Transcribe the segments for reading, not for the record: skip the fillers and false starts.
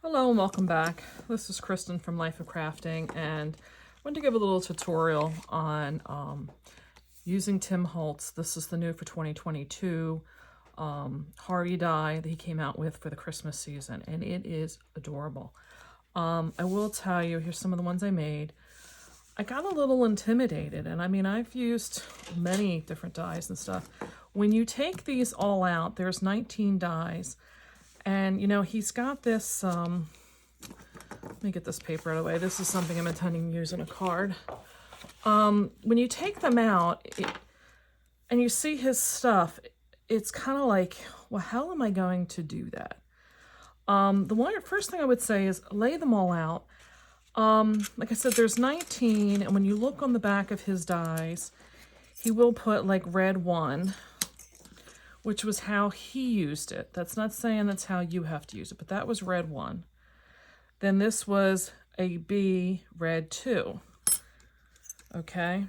Hello and welcome back. This is Kristen from Life of Crafting, and I wanted to give a little tutorial on using Tim Holtz. This is the new for 2022 Harvey die that he came out with for the Christmas season, and it is adorable. I will tell you, here's some of the ones I made. I got a little intimidated, and I mean, I've used many different dies and stuff. When you take these all out, there's 19 dies. And, you know, he's got this, let me get this paper out of the way. This is something I'm intending to use in a card. When you take them out and you see his stuff, it's kind of like, well, how am I going to do that? First thing I would say is lay them all out. Like I said, there's 19, and when you look on the back of his dies, he will put like red 1, which was how he used it. That's not saying that's how you have to use it, but that was red 1. Then this was a B red 2. Okay.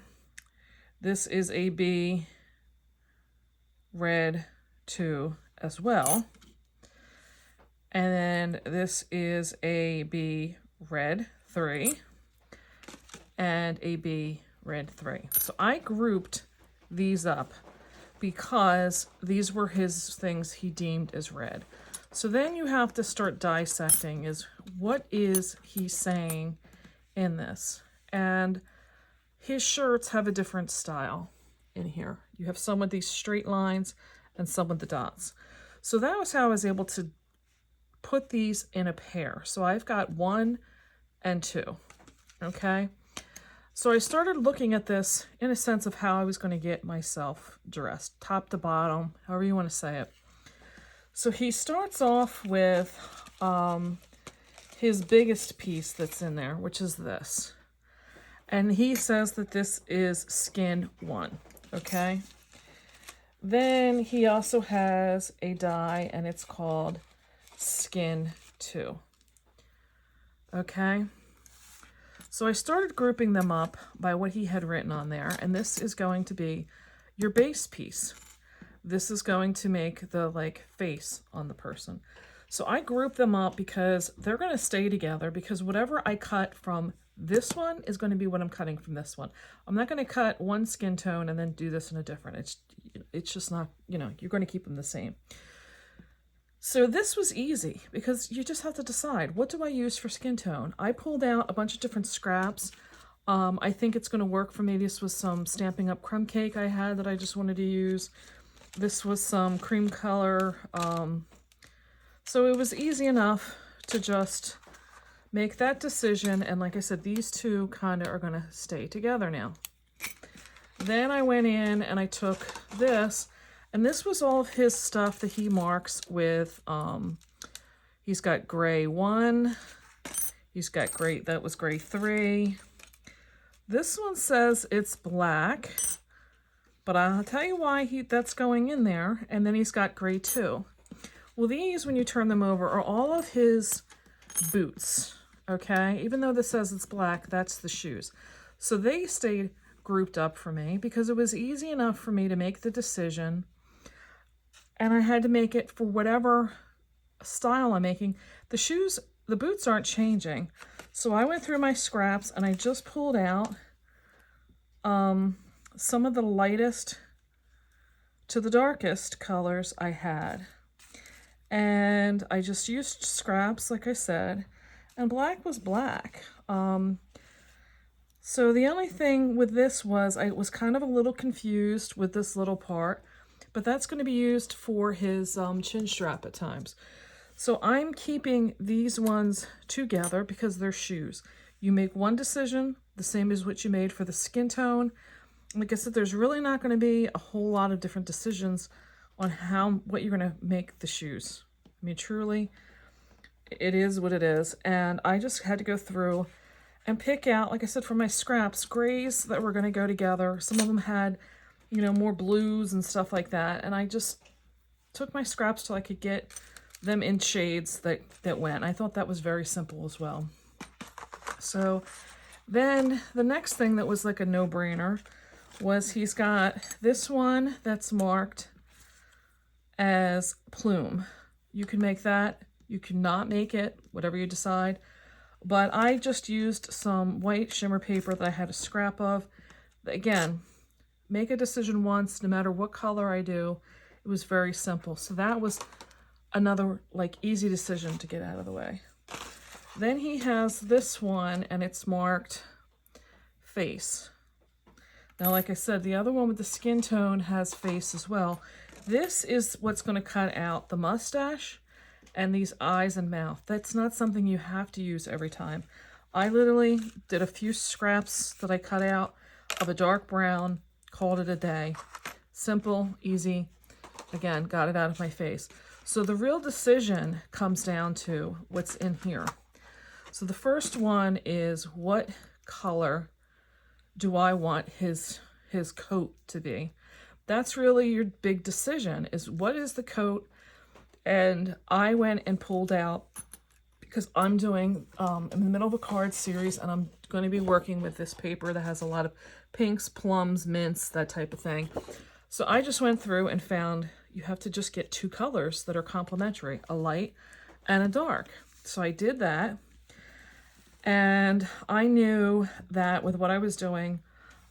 This is a B red 2 as well. And then this is a B red 3 and a B red 3. So I grouped these up because these were his things he deemed as red. So then you have to start dissecting is what is he saying in this? And his shirts have a different style in here. You have some with these straight lines and some with the dots. So that was how I was able to put these in a pair. So I've got 1 and 2, okay? So I started looking at this in a sense of how I was going to get myself dressed, top to bottom, however you want to say it. So he starts off with his biggest piece that's in there, which is this. And he says that this is skin 1, okay? Then he also has a die, and it's called skin 2, okay? So I started grouping them up by what he had written on there, and this is going to be your base piece. This is going to make the like face on the person. So I group them up because they're going to stay together, because whatever I cut from this one is going to be what I'm cutting from this one. I'm not going to cut one skin tone and then do this in a different. It's just not, you know, you're going to keep them the same. So this was easy because you just have to decide, what do I use for skin tone? I pulled out a bunch of different scraps. I think it's going to work for me. This was some Stampin' Up! Crumb cake I had that I just wanted to use. This was some cream color. So it was easy enough to just make that decision. And like I said, these two kind of are going to stay together now. Then I went in and I took this. And this was all of his stuff that he marks with, he's got gray 1, he's got gray, that was gray 3. This one says it's black, but I'll tell you why that's going in there. And then he's got gray 2. Well, these, when you turn them over, are all of his boots, okay? Even though this says it's black, that's the shoes. So they stayed grouped up for me because it was easy enough for me to make the decision. And I had to make it for whatever style I'm making. The shoes, the boots aren't changing. So I went through my scraps and I just pulled out some of the lightest to the darkest colors I had. And I just used scraps, like I said, and black was black. So the only thing with this was I was kind of a little confused with this little part. But that's going to be used for his chin strap at times. So I'm keeping these ones together because they're shoes. You make one decision, the same as what you made for the skin tone. Like I said, there's really not going to be a whole lot of different decisions on what you're going to make the shoes. I mean, truly, it is what it is. And I just had to go through and pick out, like I said, for my scraps, grays that were going to go together. Some of them had, you know, more blues and stuff like that. And I just took my scraps till I could get them in shades that went. I thought that was very simple as well. So then the next thing that was like a no-brainer was he's got this one that's marked as plume. You can make that You cannot make it, whatever you decide. But I just used some white shimmer paper that I had a scrap of. Again, make a decision once, no matter what color I do. It was very simple. So that was another like easy decision to get out of the way. Then he has this one, and it's marked face. Now, like I said, the other one with the skin tone has face as well. This is what's going to cut out the mustache and these eyes and mouth. That's not something you have to use every time. I literally did a few scraps that I cut out of a dark brown, called it a day. Simple, easy. Again, got it out of my face. So the real decision comes down to what's in here. So the first one is, what color do I want his coat to be? That's really your big decision, is what is the coat? And I went and pulled out, because I'm doing, I'm in the middle of a card series, and I'm going to be working with this paper that has a lot of pinks, plums, mints, that type of thing. So I just went through and found you have to just get 2 colors that are complementary, a light and a dark. So I did that. And I knew that with what I was doing,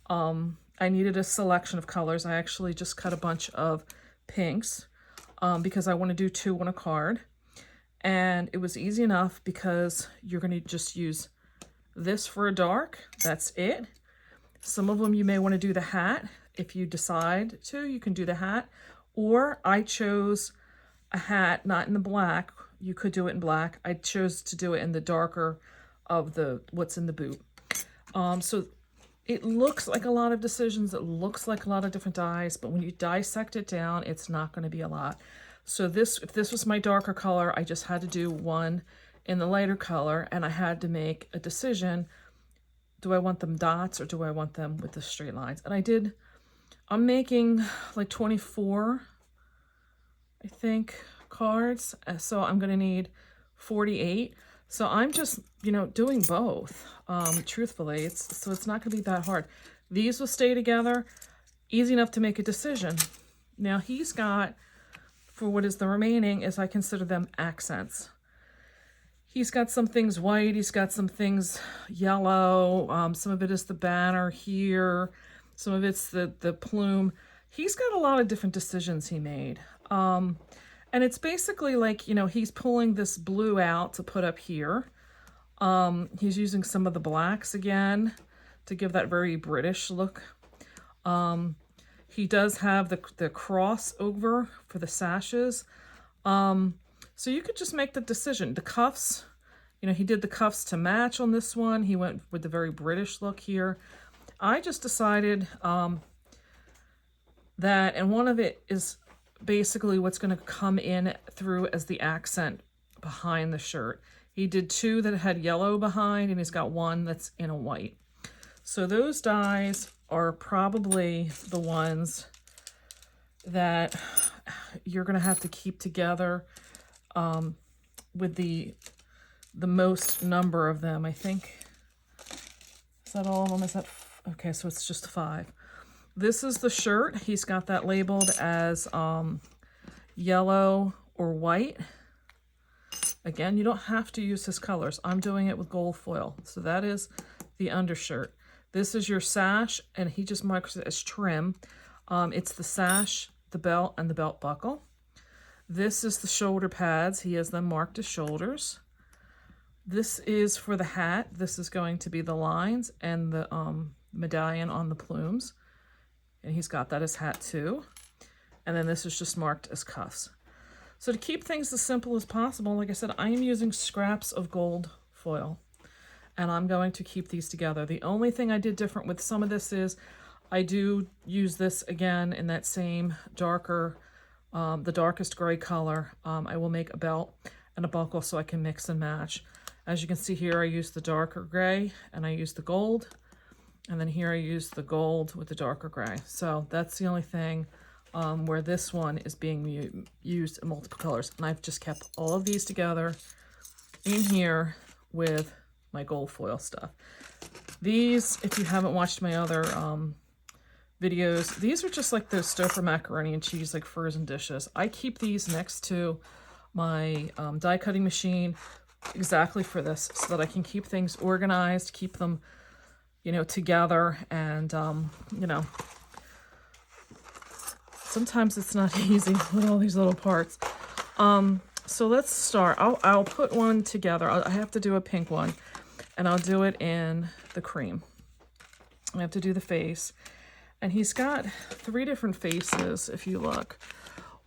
I needed a selection of colors. I actually just cut a bunch of pinks because I want to do 2 on a card. And it was easy enough because you're going to just use this for a dark. That's it. Some of them you may want to do the hat. If you decide to, you can do the hat. Or I chose a hat, not in the black. You could do it in black. I chose to do it in the darker of the what's in the boot. So it looks like a lot of decisions. It looks like a lot of different dyes, but when you dissect it down, it's not going to be a lot. So if this was my darker color, I just had to do one in the lighter color, and I had to make a decision. Do I want them dots or do I want them with the straight lines? And I'm making like 24, I think, cards. So I'm going to need 48. So I'm just, doing both, truthfully. So it's not going to be that hard. These will stay together, easy enough to make a decision. Now he's got, for what is the remaining, is I consider them accents. He's got some things white, he's got some things yellow, some of it is the banner here, some of it's the plume. He's got a lot of different decisions he made. And it's basically like, he's pulling this blue out to put up here. He's using some of the blacks again to give that very British look. He does have the crossover for the sashes. So you could just make the decision. The cuffs, he did the cuffs to match on this one. He went with the very British look here. I just decided that, and one of it is basically what's going to come in through as the accent behind the shirt. He did 2 that had yellow behind, and he's got 1 that's in a white. So those dyes are probably the ones that you're going to have to keep together with the most number of them. I think, is that all of them? Is that, okay, so it's just 5. This is the shirt. He's got that labeled as yellow or white. Again, you don't have to use his colors. I'm doing it with gold foil. So that is the undershirt. This is your sash, and he just marks it as trim. It's the sash, the belt, and the belt buckle. This is the shoulder pads. He has them marked as shoulders. This is for the hat. This is going to be the lines and the medallion on the plumes. And he's got that as hat too. And then this is just marked as cuffs. So to keep things as simple as possible, like I said, I am using scraps of gold foil. And I'm going to keep these together. The only thing I did different with some of this is I do use this again in that same darker, the darkest gray color. I will make a belt and a buckle so I can mix and match. As you can see here, I use the darker gray and I use the gold. And then here I use the gold with the darker gray. So that's the only thing where this one is being used in multiple colors. And I've just kept all of these together in here with my gold foil stuff. These, if you haven't watched my other videos, these are just like those Stouffer macaroni and cheese, like frozen dishes. I keep these next to my die cutting machine exactly for this, so that I can keep things organized, keep them, you know, together. And, you know, sometimes it's not easy with all these little parts. So let's start. I'll put one together. I have to do a pink one, and I'll do it in the cream. I have to do the face. And he's got 3 different faces, if you look.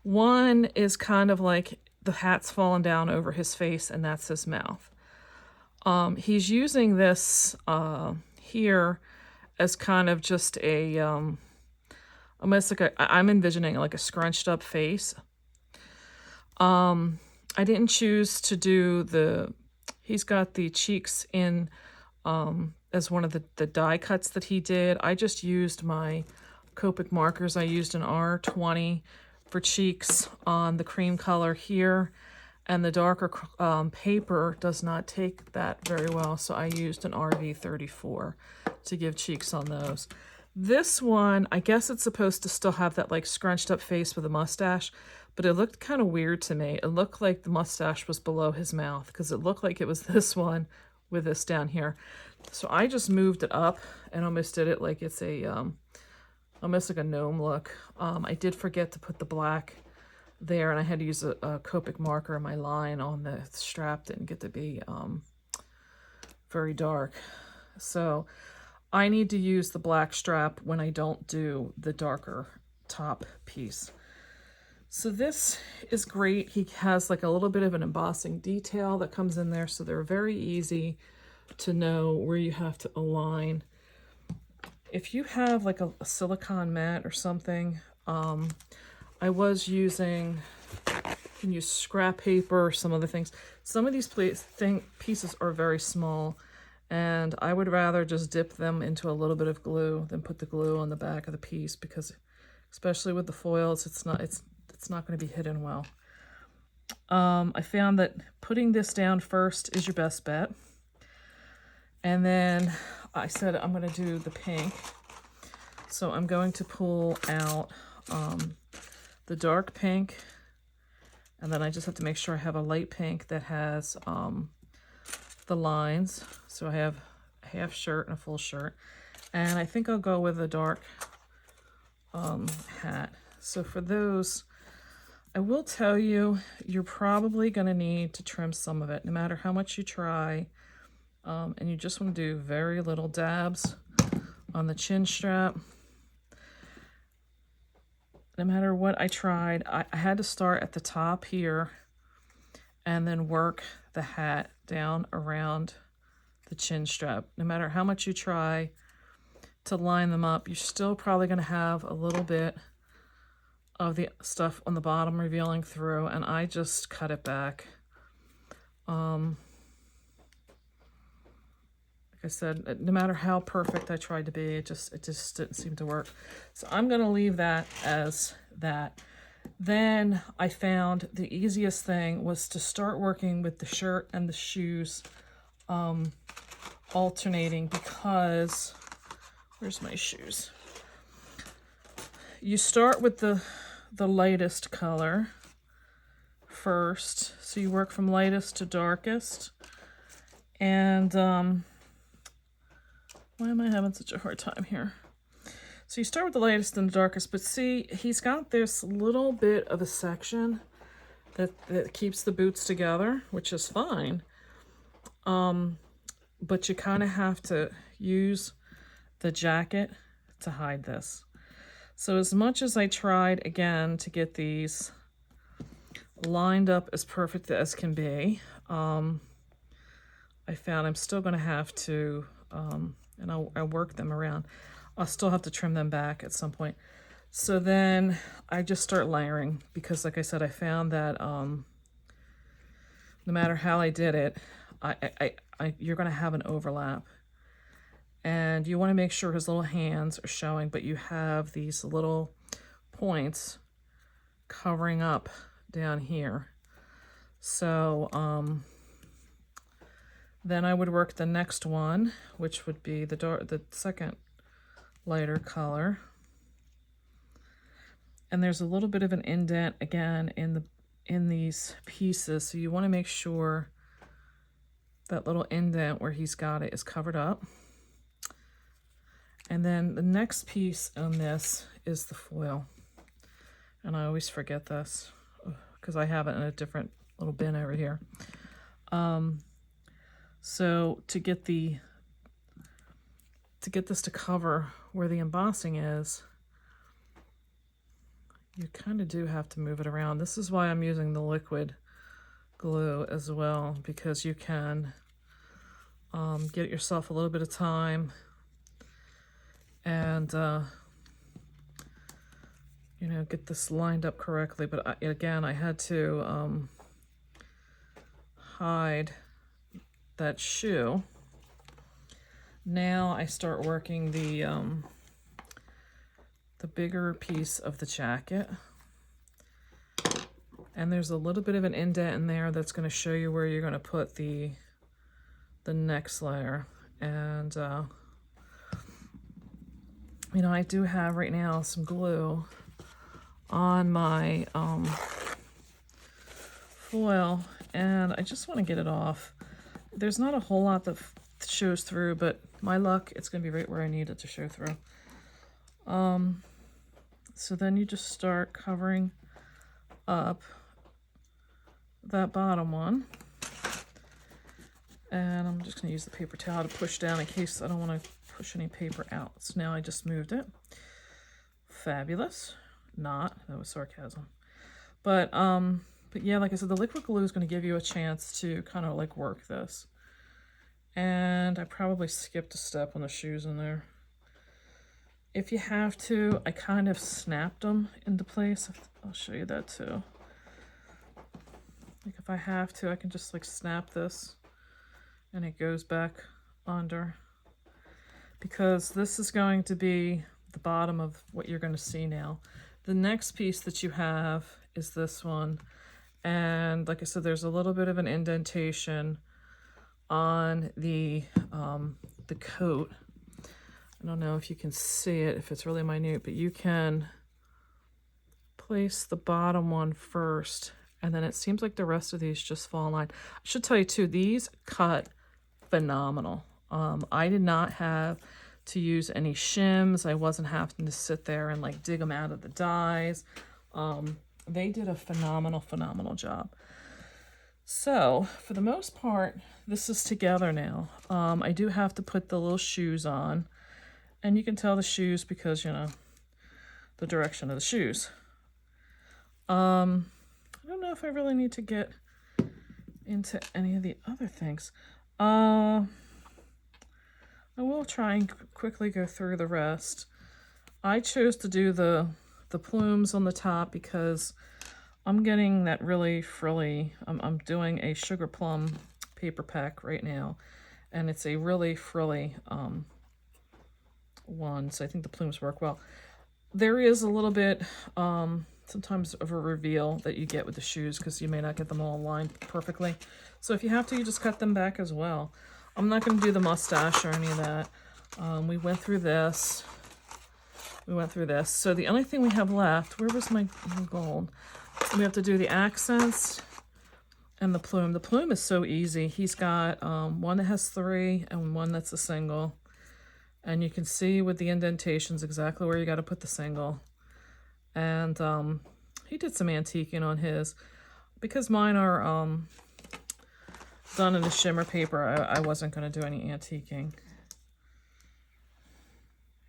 One is kind of like the hat's fallen down over his face, and that's his mouth. He's using this here as kind of just a, almost like I'm envisioning like a scrunched up face. I didn't choose to do he's got the cheeks in as one of the die cuts that he did. I just used my Copic markers. I used an R20 for cheeks on the cream color here, and the darker paper does not take that very well, so I used an RV34 to give cheeks on those. This one, I guess it's supposed to still have that like scrunched up face with a mustache, but it looked kind of weird to me. It looked like the mustache was below his mouth, because it looked like it was this one with this down here. So I just moved it up and almost did it like it's a almost like a gnome look. I did forget to put the black there, and I had to use a Copic marker in my line on the strap. Didn't get to be very dark. So I need to use the black strap when I don't do the darker top piece. So this is great. He has like a little bit of an embossing detail that comes in there, so they're very easy to know where you have to align. If you have like a silicone mat or something, I was using, you can use scrap paper or some other things. Some of these pieces are very small, and I would rather just dip them into a little bit of glue than put the glue on the back of the piece, because especially with the foils, it's not going to be hidden well. I found that putting this down first is your best bet. And then I said I'm going to do the pink. So I'm going to pull out the dark pink, and then I just have to make sure I have a light pink that has the lines. So I have a half shirt and a full shirt. And I think I'll go with a dark hat. So for those, I will tell you, you're probably going to need to trim some of it, no matter how much you try. And you just want to do very little dabs on the chin strap. No matter what I tried, I had to start at the top here and then work the hat down around the chin strap. No matter how much you try to line them up, you're still probably going to have a little bit of the stuff on the bottom revealing through, and I just cut it back. Like I said, no matter how perfect I tried to be, it just didn't seem to work. So I'm going to leave that as that. Then I found the easiest thing was to start working with the shirt and the shoes alternating, because where's my shoes? You start with the lightest color first. So you work from lightest to darkest. And why am I having such a hard time here? So you start with the lightest and the darkest, but see, he's got this little bit of a section that keeps the boots together, which is fine. But you kind of have to use the jacket to hide this. So as much as I tried, again, to get these lined up as perfect as can be, I found I'm still going to have to, and I'll work them around. I'll still have to trim them back at some point. So then I just start layering, because like I said, I found that no matter how I did it, you're going to have an overlap. And you want to make sure his little hands are showing, but you have these little points covering up down here. So then I would work the next one, which would be the second lighter color. And there's a little bit of an indent again in these pieces, so you want to make sure that little indent where he's got it is covered up. And then the next piece on this is the foil. And I always forget this because I have it in a different little bin over here. So to get this to cover where the embossing is, you kind of do have to move it around. This is why I'm using the liquid glue as well, because you can get yourself a little bit of time and you know, get this lined up correctly. But again, I had to hide that shoe. Now I start working the bigger piece of the jacket, and there's a little bit of an indent in there that's going to show you where you're going to put the next layer. And you know, I do have right now some glue on my foil, and I just want to get it off. There's not a whole lot that shows through, but my luck, it's going to be right where I need it to show through. So then you just start covering up that bottom one. And I'm just going to use the paper towel to push down in case I don't want to push any paper out. So now I just moved it. Fabulous. Not, that was sarcasm. But yeah, like I said, the liquid glue is going to give you a chance to kind of like work this. And I probably skipped a step on the shoes in there. If you have to, I kind of snapped them into place. I'll show you that too. Like if I have to, I can just like snap this and it goes back under. Because this is going to be the bottom of what you're going to see now. The next piece that you have is this one. And like I said, there's a little bit of an indentation on the coat. I don't know if you can see it, if it's really minute, but you can place the bottom one first, and then it seems like the rest of these just fall in line. I should tell you too, these cut phenomenal. I did not have to use any shims. I wasn't having to sit there and like dig them out of the dies. They did a phenomenal job. So for the most part, this is together now. I do have to put the little shoes on, and you can tell the shoes because, you know, the direction of the shoes. I don't know if I really need to get into any of the other things. I will try and quickly go through the rest. I chose to do the plumes on the top because I'm getting that really frilly. I'm doing a sugar plum paper pack right now, and it's a really frilly one, so I think the plumes work well. There is a little bit sometimes of a reveal that you get with the shoes because you may not get them all aligned perfectly. So if you have to, you just cut them back as well. I'm not going to do the mustache or any of that. We went through this. So the only thing we have left, where was my gold? We have to do the accents and the plume. The plume is so easy. He's got one that has 3 and one that's a single. And you can see with the indentations exactly where you got to put the single. And he did some antiquing on his. Because mine are done in the shimmer paper, I wasn't going to do any antiquing.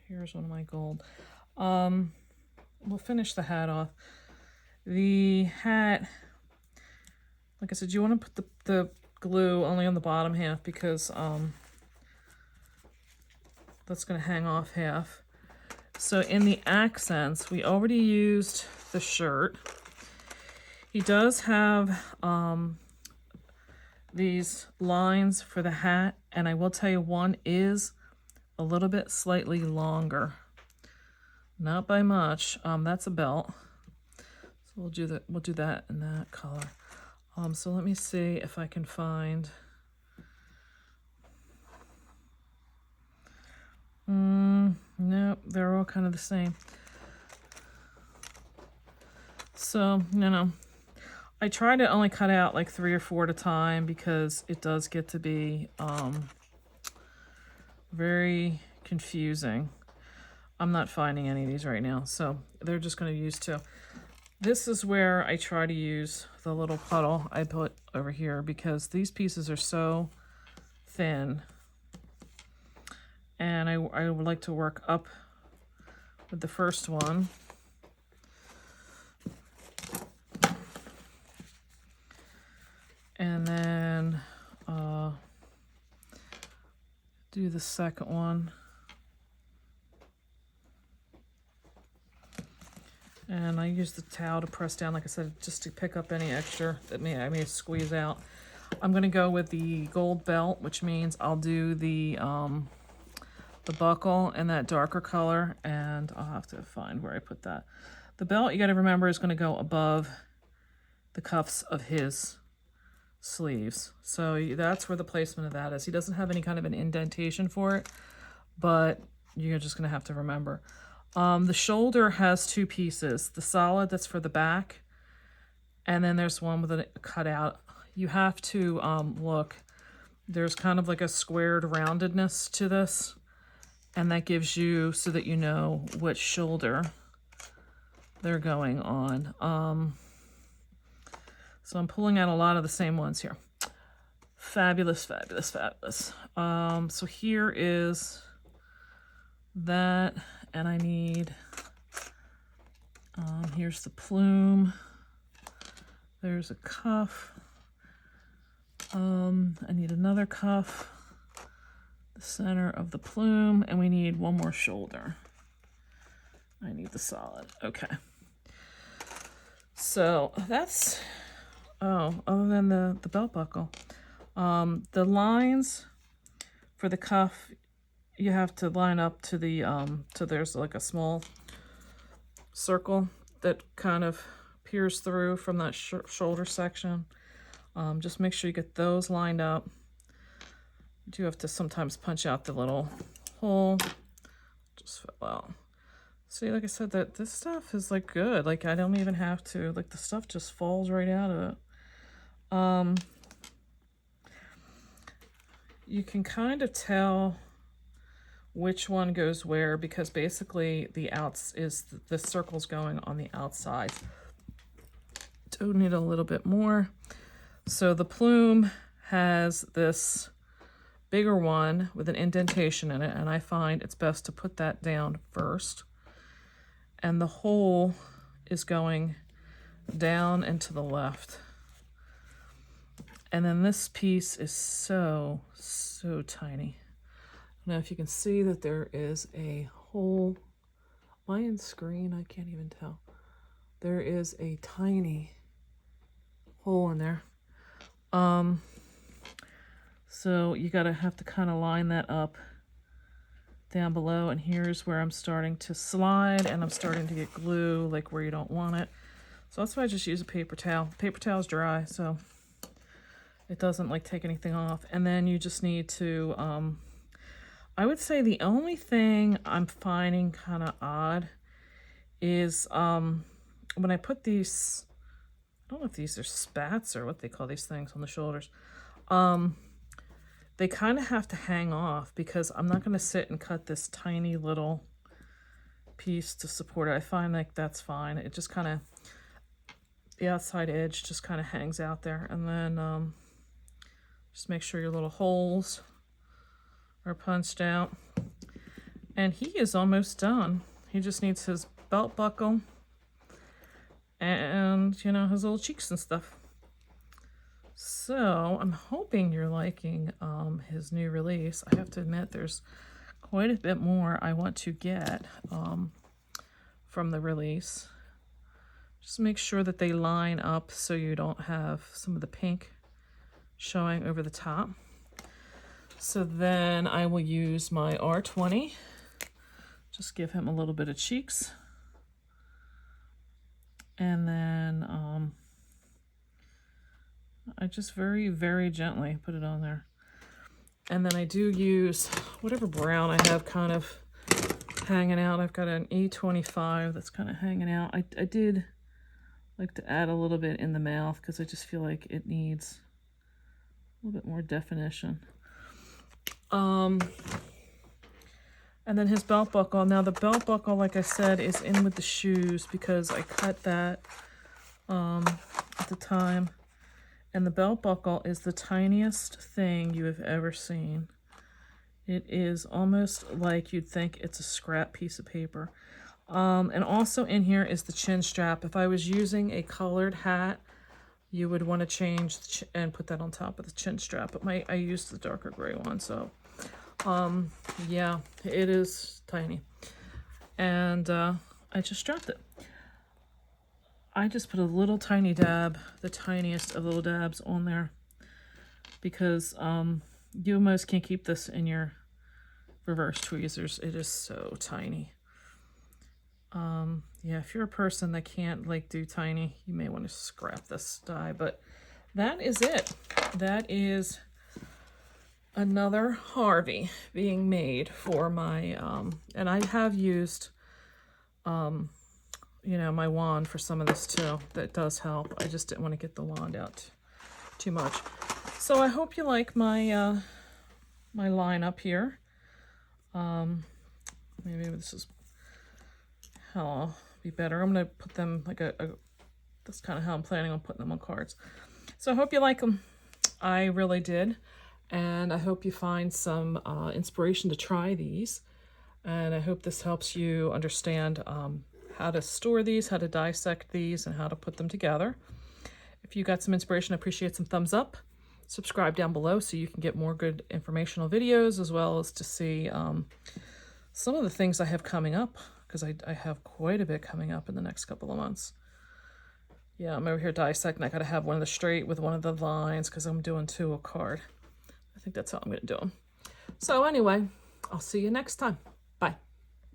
Here's one of my gold. We'll finish the hat off. The hat, like I said, you want to put the glue only on the bottom half because that's going to hang off half. So in the accents, we already used the shirt. He does have these lines for the hat, and I will tell you one is a little bit slightly longer. Not by much. That's a belt. So we'll do that in that color. So let me see if I can find. Nope, they're all kind of the same. So, you know, I try to only cut out like 3 or 4 at a time because it does get to be very confusing. I'm not finding any of these right now, so they're just going to use 2. This is where I try to use the little puddle I put over here because these pieces are so thin. And I would like to work up with the first one. And then do the second one. And I use the towel to press down, like I said, just to pick up any extra that I may squeeze out. I'm going to go with the gold belt, which means I'll do the buckle in that darker color, and I'll have to find where I put that. The belt, you got to remember, is going to go above the cuffs of his sleeves. So that's where the placement of that is. He doesn't have any kind of an indentation for it, but you're just going to have to remember. The shoulder has 2 pieces. The solid, that's for the back, and then there's one with a cutout. You have to look. There's kind of like a squared roundedness to this, and that gives you, so that you know which shoulder they're going on. So I'm pulling out a lot of the same ones here. Fabulous, fabulous, fabulous. So here is that, and I need, here's the plume. There's a cuff. I need another cuff, the center of the plume, and we need one more shoulder. I need the solid. Okay. So that's, other than the belt buckle. The lines for the cuff, you have to line up to the, so there's like a small circle that kind of peers through from that shoulder section. Just make sure you get those lined up. You do have to sometimes punch out the little hole. Just fill out. See, like I said, that this stuff is like good. Like I don't even have to, like the stuff just falls right out of it. You can kind of tell which one goes where because basically the circle's going on the outside. Do need a little bit more. So the plume has this bigger one with an indentation in it, and I find it's best to put that down first. And the hole is going down and to the left. And then this piece is so, so tiny. Now if you can see that there is a hole. Am I in screen? I can't even tell. There is a tiny hole in there. So you have to kind of line that up down below, and here's where I'm starting to slide and I'm starting to get glue like where you don't want it. So that's why I just use a paper towel. Paper towel's dry, so it doesn't like take anything off. And then you just need to, I would say the only thing I'm finding kind of odd is when I put these, I don't know if these are spats or what they call these things on the shoulders. They kind of have to hang off because I'm not going to sit and cut this tiny little piece to support it. I find like that's fine. It just kind of, the outside edge just kind of hangs out there. And then just make sure your little holes are punched out. And he is almost done. He just needs his belt buckle and, you know, his little cheeks and stuff. So I'm hoping you're liking his new release. I have to admit there's quite a bit more I want to get from the release. Just make sure that they line up so you don't have some of the pink showing over the top. So then I will use my R20. Just give him a little bit of cheeks. And then I just very, very gently put it on there. And then I do use whatever brown I have kind of hanging out. I've got an E25 that's kind of hanging out. I did like to add a little bit in the mouth because I just feel like it needs a little bit more definition. And then his belt buckle. Now the belt buckle, like I said, is in with the shoes because I cut that at the time. And the belt buckle is the tiniest thing you have ever seen. It is almost like you'd think it's a scrap piece of paper. And also in here is the chin strap. If I was using a colored hat, you would want to change and put that on top of the chin strap. But I used the darker gray one, so yeah, it is tiny. And I just strapped it. I just put a little tiny dab, the tiniest of little dabs on there, because you almost can't keep this in your reverse tweezers. It is so tiny. Yeah, if you're a person that can't like do tiny, you may want to scrap this die, but that is it. That is another Harvey being made for my, and I have used, you know, my wand for some of this too. That does help. I just didn't want to get the wand out too much. So I hope you like my my line up here. Maybe this is how I'll be better. I'm gonna put them like that's kind of how I'm planning on putting them on cards. So I hope you like them. I really did, and I hope you find some inspiration to try these. And I hope this helps you understand how to store these, how to dissect these, and how to put them together. If you got some inspiration, I appreciate some thumbs up. Subscribe down below so you can get more good informational videos, as well as to see some of the things I have coming up, because I have quite a bit coming up in the next couple of months. Yeah, I'm over here dissecting. I got to have one of the straight with one of the lines because I'm doing 2 a card. I think that's how I'm going to do them. So anyway, I'll see you next time.